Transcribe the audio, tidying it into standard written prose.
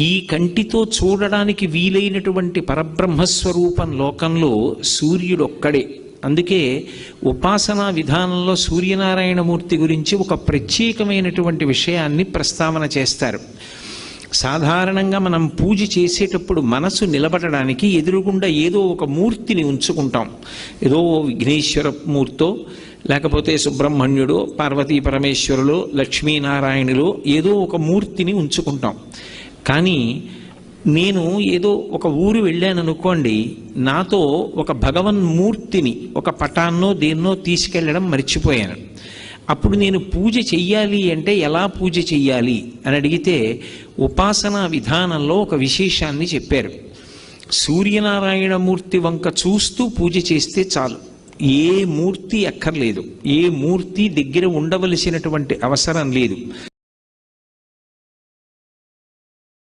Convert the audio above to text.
ఈ కంటితో చూడడానికి వీలైనటువంటి పరబ్రహ్మస్వరూపం లోకంలో సూర్యుడొక్కడే. అందుకే ఉపాసనా విధానంలో సూర్యనారాయణమూర్తి గురించి ఒక ప్రత్యేకమైనటువంటి విషయాన్ని ప్రస్తావన చేస్తారు. సాధారణంగా మనం పూజ చేసేటప్పుడు మనసు నిలబడడానికి ఎదురుగుండా ఏదో ఒక మూర్తిని ఉంచుకుంటాం. ఏదో విఘ్నేశ్వర మూర్తో, లేకపోతే సుబ్రహ్మణ్యుడు, పార్వతీ పరమేశ్వరులు, లక్ష్మీనారాయణులు, ఏదో ఒక మూర్తిని ఉంచుకుంటాం. కానీ నేను ఏదో ఒక ఊరు వెళ్ళాను అనుకోండి, నాతో ఒక భగవన్మూర్తిని, ఒక పటాన్నో దేన్నో తీసుకెళ్ళడం మర్చిపోయాను. అప్పుడు నేను పూజ చెయ్యాలి అంటే ఎలా పూజ చెయ్యాలి అని అడిగితే ఉపాసనా విధానంలో ఒక విశేషాన్ని చెప్పారు. సూర్యనారాయణమూర్తి వంక చూస్తూ పూజ చేస్తే చాలు, ఏ మూర్తి అక్కర్లేదు, ఏ మూర్తి దగ్గర ఉండవలసినటువంటి అవసరం లేదు.